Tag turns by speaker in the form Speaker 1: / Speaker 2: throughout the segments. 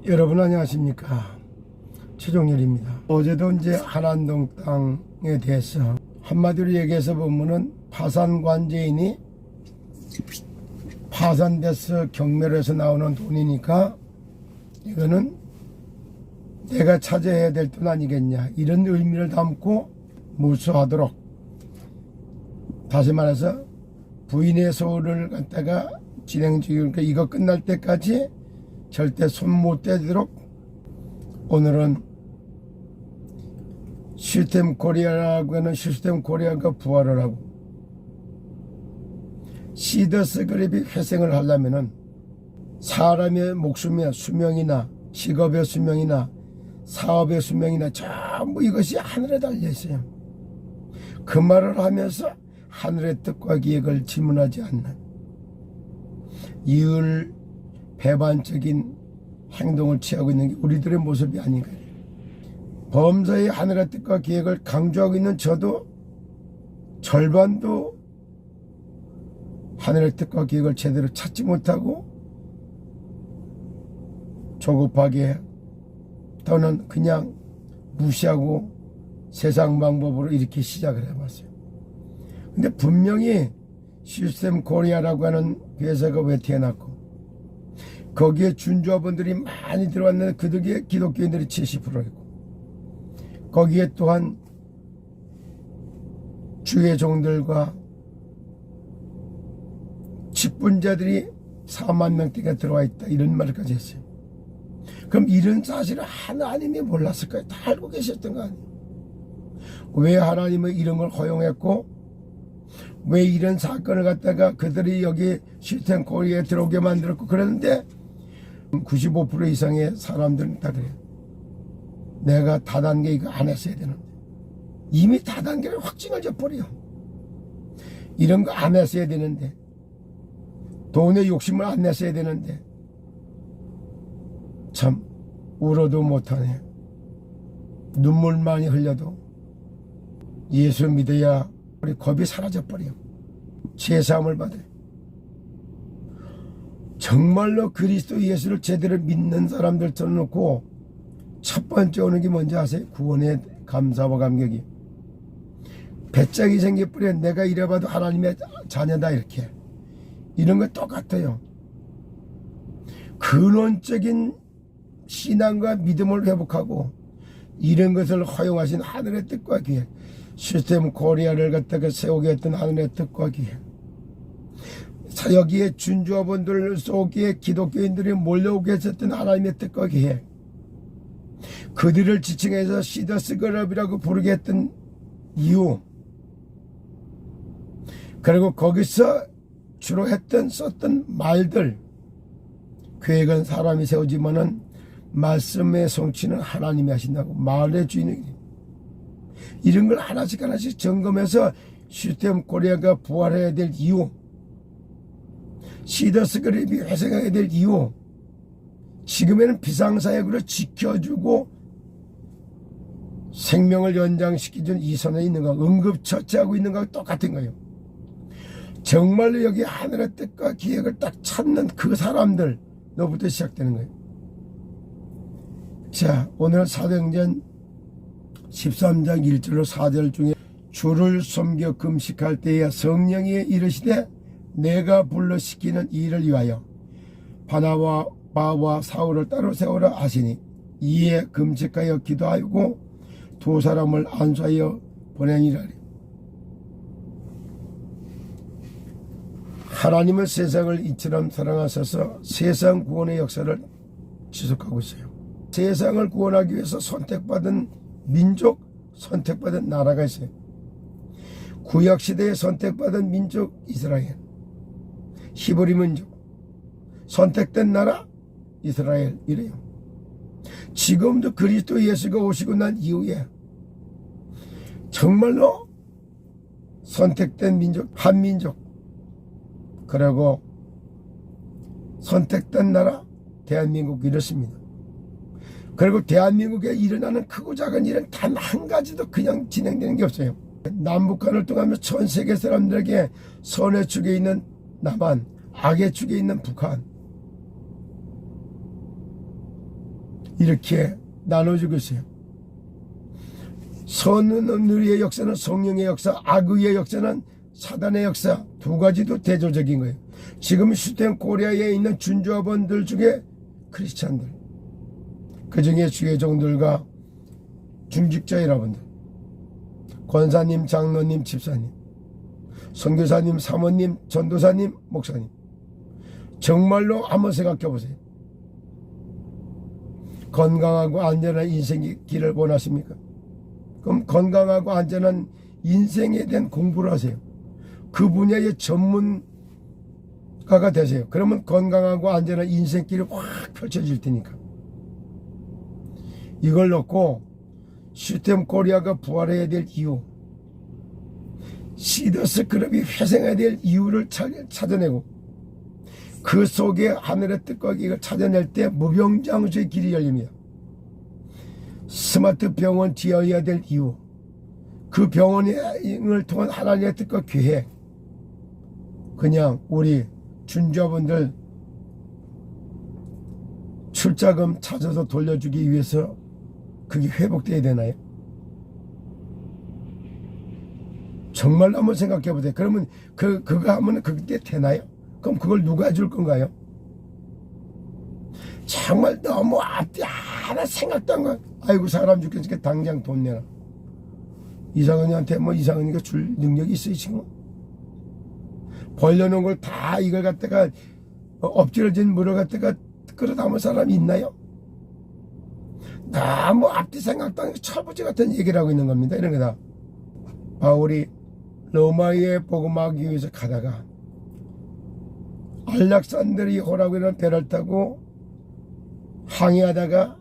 Speaker 1: 여러분 안녕하십니까, 최종렬입니다. 어제도 이제 한안동 땅에 대해서 한마디로 얘기해서 보면은 파산관제인이 파산돼서 경매로해서 나오는 돈이니까 이거는 내가 차지해야 될 돈 아니겠냐, 이런 의미를 담고 무수하도록, 다시 말해서 부인의 소유를 갖다가 진행 중이니까 그러니까 이거 끝날 때까지 절대 손 못 대도록 오늘은 시스템 코리아라고 하는 시스템 코리아가 부활을 하고, 시더스 그룹이 회생을 하려면은 사람의 목숨의 수명이나 직업의 수명이나 사업의 수명이나 전부 이것이 하늘에 달려 있어요. 그 말을 하면서 하늘의 뜻과 기획을 질문하지 않는 이율 배반적인 행동을 취하고 있는 게 우리들의 모습이 아닌가. 범사의 하늘의 뜻과 기획을 강조하고 있는 저도 절반도 하늘의 뜻과 기획을 제대로 찾지 못하고 조급하게 또는 그냥 무시하고 세상 방법으로 이렇게 시작을 해봤어요. 근데 분명히 시스템 코리아라고 하는 회사가 왜 태어났고 거기에 준주업원들이 많이 들어왔는데 그들의 기독교인들이 70%이고 거기에 또한 주의 종들과 직분자들이 4만 명대가 들어와 있다, 이런 말까지 했어요. 그럼 이런 사실을 하나님이 몰랐을까요? 다 알고 계셨던 거 아니에요? 왜 하나님은 이런 걸 허용했고 왜 이런 사건을 갖다가 그들이 여기 시스템 코리아에 들어오게 만들었고 그랬는데 95% 이상의 사람들은 다 그래요. 내가 다단계 이거 안 했어야 되는데, 이미 다단계를 확증을 져버려. 이런 거 안 했어야 되는데, 돈의 욕심을 안 냈어야 되는데, 참 울어도 못하네. 눈물 많이 흘려도 예수 믿어야 우리 겁이 사라져버려. 제사함을 받아요. 정말로 그리스도 예수를 제대로 믿는 사람들 쳐놓고 첫 번째 오는 게 뭔지 아세요? 구원의 감사와 감격이. 배짱이 생겨버려. 내가 이래봐도 하나님의 자녀다, 이렇게. 이런 거 똑같아요. 근원적인 신앙과 믿음을 회복하고 이런 것을 허용하신 하늘의 뜻과 기획, 시스템 코리아를 갖다가 세우게 했던 하늘의 뜻과 기획, 여기에 준주업원들 속에 기독교인들이 몰려오게 했었던 하나님의 뜻과 기획, 그들을 지칭해서 시더스 그룹이라고 부르게 했던 이유, 그리고 거기서 주로 썼던 말들, 계획은 사람이 세우지만은 말씀의 성취는 하나님이 하신다고, 말의 주인은 이런 걸 하나씩 점검해서 시스템 코리아가 부활해야 될 이유, 시더스 그룹이 회생해야 될 이유, 지금에는 비상사역으로 지켜주고 생명을 연장시키는 이 선에 있는 거, 응급처치하고 있는 거하고 똑같은 거예요. 정말로 여기 하늘의 뜻과 기획을 딱 찾는 그 사람들로부터 시작되는 거예요. 자, 오늘 사도행전 13장 1절로 4절 중에 주를 섬겨 금식할 때에 성령이 이르시되 내가 불러 시키는 일을 위하여 바나바와 사울을 따로 세우라 하시니 이에 금식하여 기도하고 두 사람을 안수하여 보내니라. 하나님은 세상을 이처럼 사랑하셔서 세상 구원의 역사를 지속하고 있어요. 세상을 구원하기 위해서 선택받은 민족, 선택받은 나라가 있어요. 구약시대에 선택받은 민족 이스라엘, 히브리 민족, 선택된 나라 이스라엘, 이래요. 지금도 그리스도 예수가 오시고 난 이후에 정말로 선택된 민족, 한민족, 그리고 선택된 나라 대한민국, 이렇습니다. 그리고 대한민국에 일어나는 크고 작은 일은 단 한 가지도 그냥 진행되는 게 없어요. 남북한을 통하며 전 세계 사람들에게 선의 축에 있는 남한, 악의 축에 있는 북한, 이렇게 나눠주고 있어요. 선의 역사는 성령의 역사, 악의 역사는 사단의 역사, 두 가지도 대조적인 거예요. 지금 슈텐 코리아에 있는 준조합원들 중에 크리스찬들, 그 중에 주의 종들과 중직자 여러분들, 권사님, 장로님, 집사님, 선교사님, 사모님, 전도사님, 목사님, 정말로 한번 생각해 보세요. 건강하고 안전한 인생의 길을 원하십니까? 그럼 건강하고 안전한 인생에 대한 공부를 하세요. 그 분야의 전문가가 되세요. 그러면 건강하고 안전한 인생길이 확 펼쳐질 테니까. 이걸 놓고 슈템 코리아가 부활해야 될 이유, 시더스 클럽이 회생해야 될 이유를 찾아내고 그 속에 하늘의 뜻과 이걸 찾아낼 때 무병장수의 길이 열립니다. 스마트 병원 지어야 될 이유, 그 병원을 통한 하나님의 뜻과 계획, 그냥 우리 준조분들 출자금 찾아서 돌려주기 위해서 그게 회복돼야 되나요? 정말 한번 생각해 보세요. 그러면 그거 하면 그때 되나요? 그럼 그걸 누가 줄 건가요? 정말 너무 앞뒤 하나 생각도 안 가. 아이고 사람 죽겠으니까 당장 돈 내라. 이상은이한테 뭐 이상은이가 줄 능력이 있어요 지금? 벌려놓은 걸 다 이걸 갖다가 엎질러진 물을 갖다가 끌어담을 사람이 있나요? 너무 앞뒤 생각도 안 하고 철부지 같은 얘기를 하고 있는 겁니다. 이런 거다. 바울이 로마에 복음하기 위해서 가다가 알렉산드리아라고 하는 배를 타고 항해하다가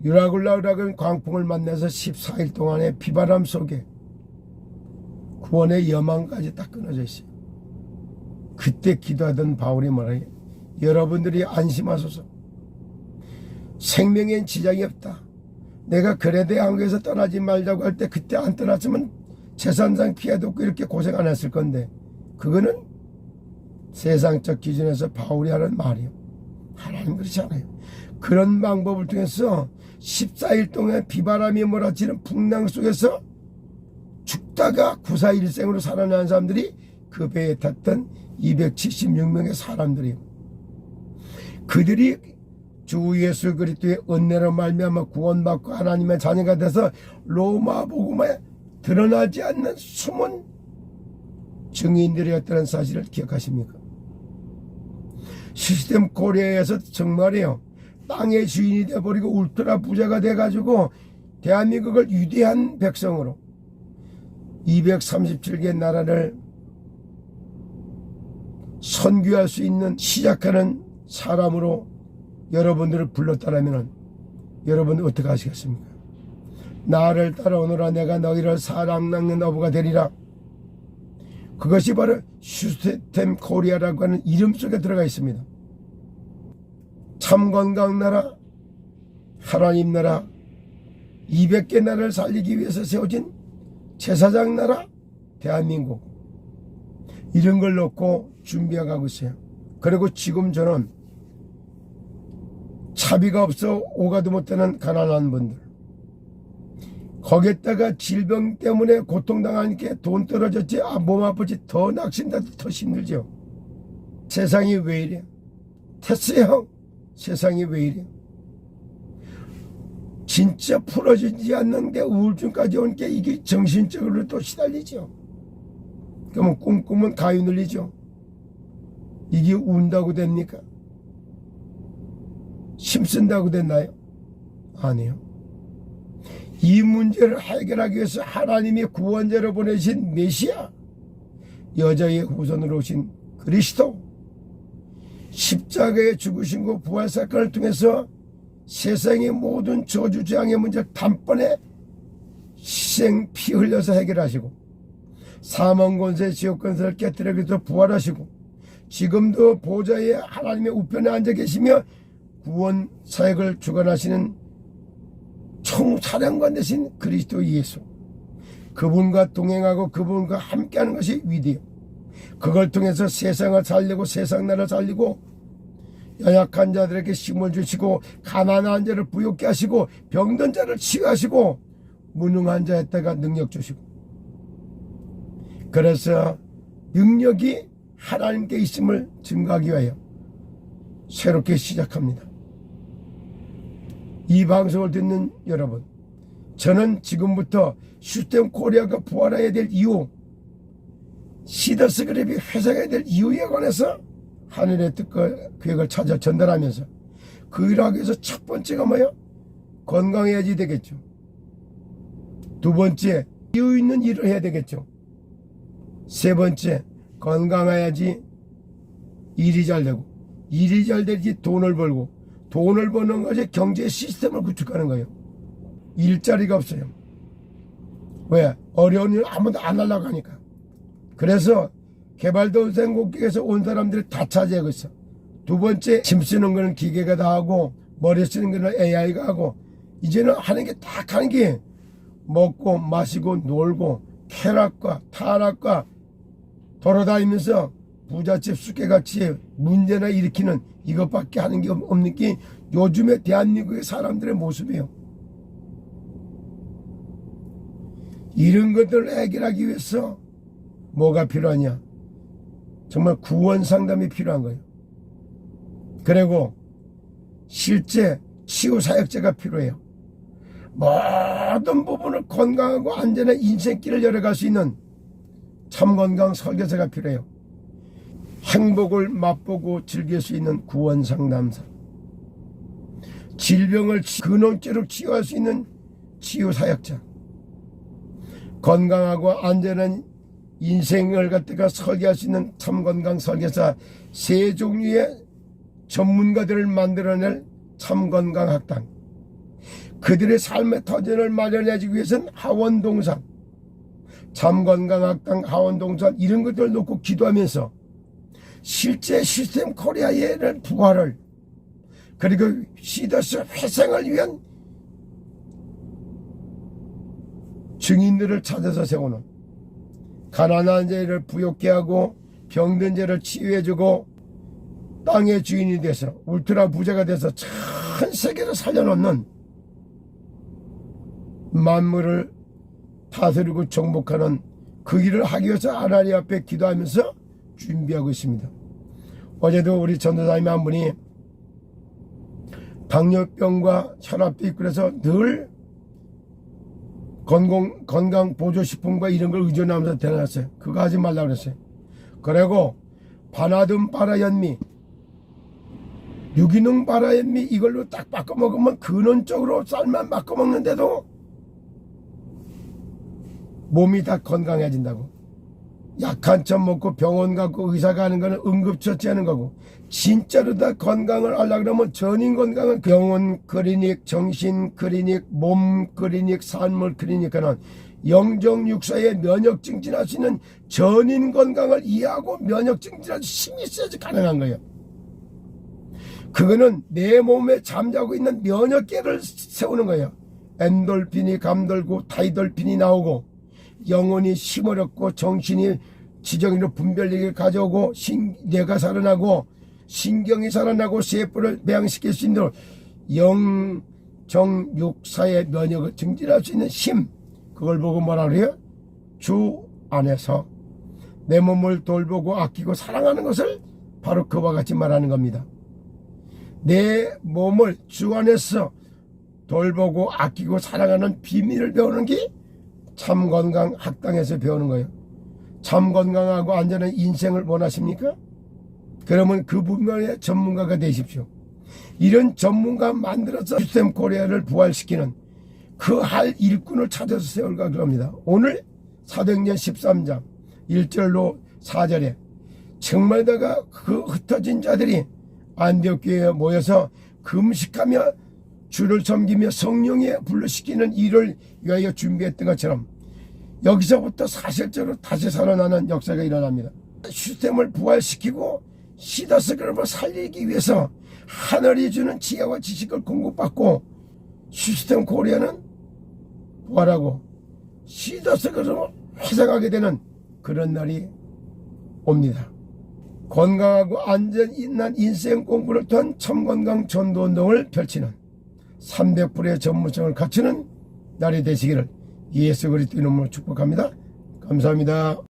Speaker 1: 유라굴라라는 광풍을 만나서 14일 동안의 비바람 속에 구원의 여망까지 딱 끊어져 있어요. 그때 기도하던 바울이 뭐라 해요? 여러분들이 안심하소서. 생명엔 지장이 없다. 내가 그레데 항구에서 떠나지 말자고 할 때 그때 안 떠났으면 재산상 피해도 없고 이렇게 고생 안 했을 건데, 그거는 세상적 기준에서 바울이 하는 말이요. 하나님 그렇지 않아요. 그런 방법을 통해서 14일 동안 비바람이 몰아치는 풍랑 속에서 죽다가 구사일생으로 살아난 사람들이 그 배에 탔던 276명의 사람들이에요. 그들이 주 예수 그리스도의 은혜로 말미암아 구원받고 하나님의 자녀가 돼서 로마 복음에 드러나지 않는 숨은 증인들이었다는 사실을 기억하십니까? 시스템 코리아에서 정말이에요. 땅의 주인이 돼버리고 울트라 부자가 돼가지고 대한민국을 위대한 백성으로 237개 나라를 선교할 수 있는 시작하는 사람으로 여러분들을 불렀다라면 여러분들 어떻게 하시겠습니까? 나를 따라오너라. 내가 너희를 사랑 낚는 어부가 되리라. 그것이 바로 시스템 코리아라고 하는 이름 속에 들어가 있습니다. 참 건강 나라, 하나님 나라, 200개 나라를 살리기 위해서 세워진 제사장 나라, 대한민국, 이런 걸 놓고 준비해가고 있어요. 그리고 지금 저는 차비가 없어 오가도 못하는 가난한 분들, 거기에다가 질병 때문에 고통당하니까 돈 떨어졌지, 몸 아프지, 더 낙심나도 더 힘들죠. 세상이 왜 이래? 됐어요. 세상이 왜 이래? 진짜 풀어지지 않는 게 우울증까지 온 게 이게 정신적으로 또 시달리죠. 그러면 꿈꾸면 가위 눌리죠. 이게 운다고 됩니까? 힘쓴다고 됐나요? 아니요. 이 문제를 해결하기 위해서 하나님이 구원자로 보내신 메시아, 여자의 후손으로 오신 그리스도, 십자가에 죽으신 부활 사건을 통해서 세상의 모든 저주장의 문제를 단번에 희생 피 흘려서 해결하시고, 사망 권세 지옥 권세를 깨뜨리기 위해서 부활하시고, 지금도 보좌에 하나님의 우편에 앉아 계시며 구원 사역을 주관하시는 총사령관 되신 그리스도 예수, 그분과 동행하고 그분과 함께하는 것이 위대해요. 그걸 통해서 세상을 살리고 세상 나라를 살리고 연약한 자들에게 힘을 주시고 가난한 자를 부욕케 하시고 병든 자를 치유하시고 무능한 자의 때가 능력 주시고, 그래서 능력이 하나님께 있음을 증거하기 위하여 새롭게 시작합니다. 이 방송을 듣는 여러분, 저는 지금부터 슈스템 코리아가 부활해야 될 이유, 시더스 그랩이 회생해야 될 이유에 관해서 하늘의 뜻과 계획을 찾아 전달하면서 그 일을 하기 위해서 첫 번째가 뭐예요? 건강해야지 되겠죠. 두 번째, 이유 있는 일을 해야 되겠죠. 세 번째, 건강해야지 일이 잘 되고, 일이 잘 되지 돈을 벌고, 돈을 버는 것이 경제 시스템을 구축하는 거예요. 일자리가 없어요. 왜? 어려운 일 아무도 안 하려고 하니까. 그래서 개발도상국에서 온 사람들이 다 차지하고 있어. 두 번째, 짐 쓰는 거는 기계가 다 하고, 머리 쓰는 거는 AI가 하고, 이제는 하는 게 딱 하는 게 먹고 마시고 놀고 쾌락과 타락과 돌아다니면서 부잣집 쑥개같이 문제나 일으키는 이것밖에 하는 게 없는 게 요즘의 대한민국의 사람들의 모습이에요. 이런 것들을 해결하기 위해서 뭐가 필요하냐? 정말 구원 상담이 필요한 거예요. 그리고 실제 치유 사역자가 필요해요. 모든 부분을 건강하고 안전한 인생길을 열어갈 수 있는 참건강 설계사가 필요해요. 행복을 맛보고 즐길 수 있는 구원 상담사, 질병을 근원죄로 치유할 수 있는 치유 사역자, 건강하고 안전한 인생을 갖다가 설계할 수 있는 참건강 설계사, 세 종류의 전문가들을 만들어낼 참건강학당, 그들의 삶의 터전을 마련해주기 위해서는 하원동산, 참건강학당, 하원동산 이런 것들을 놓고 기도하면서 실제 시스템 코리아의 부활을, 그리고 시더스 회생을 위한 증인들을 찾아서 세우는, 가난한 자를 부욕케 하고 병든 자를 치유해주고 땅의 주인이 돼서 울트라 부자가 돼서 전 세계를 살려놓는, 만물을 다스리고 정복하는 그 일을 하기 위해서 하나님 앞에 기도하면서 준비하고 있습니다. 어제도 우리 전도사님 한 분이 당뇨병과 혈압도 있고 그래서 늘 건강 보조식품과 이런 걸 의존하면서 데려갔어요. 그거 하지 말라고 그랬어요. 그리고 바나든 바라현미, 유기농 바라현미 이걸로 딱 바꿔 먹으면 근원적으로 쌀만 바꿔 먹는데도 몸이 다 건강해진다고. 약한 점 먹고 병원 가고 의사 가는 거는 응급처치하는 거고, 진짜로 다 건강을 하려고 그러면 전인 건강은 병원 클리닉, 정신 클리닉, 몸 클리닉, 산물 클리닉하는 영정 육사의 면역 증진할 수 있는 전인 건강을 이해하고 면역 증진할 힘이 있어야지 가능한 거예요. 그거는 내 몸에 잠자고 있는 면역계를 세우는 거예요. 엔돌핀이 감돌고 타이돌핀이 나오고 영혼이 힘을 얻고 정신이 지정이로 분별력을 가져오고 뇌가 살아나고 신경이 살아나고 세포를 배양시킬 수 있는 영정육사의 면역을 증진할 수 있는 힘, 그걸 보고 뭐라 그래요? 주 안에서 내 몸을 돌보고 아끼고 사랑하는 것을 바로 그와 같이 말하는 겁니다. 내 몸을 주 안에서 돌보고 아끼고 사랑하는 비밀을 배우는 게 참건강 학당에서 배우는 거예요. 참건강하고 안전한 인생을 원하십니까? 그러면 그 분야의 전문가가 되십시오. 이런 전문가 만들어서 시스템 코리아를 부활시키는 그 할 일꾼을 찾아서 세울까 그럽니다. 오늘 사도행전 13장 1절로 4절에 정말 다가 그 흩어진 자들이 안디옥교회에 모여서 금식하며 주를 섬기며 성령에 불러시키는 일을 위하여 준비했던 것처럼 여기서부터 사실적으로 다시 살아나는 역사가 일어납니다. 시스템을 부활시키고 시더스 그룹을 살리기 위해서 하늘이 주는 지혜와 지식을 공급받고 시스템 코리아는 부활하고 시더스 그룹을 회생하게 되는 그런 날이 옵니다. 건강하고 안전한 인생 공부를 통한 참건강 전도운동을 펼치는 300%의 전문성을 갖추는 날이 되시기를 예수 그리스도 이름으로 축복합니다. 감사합니다.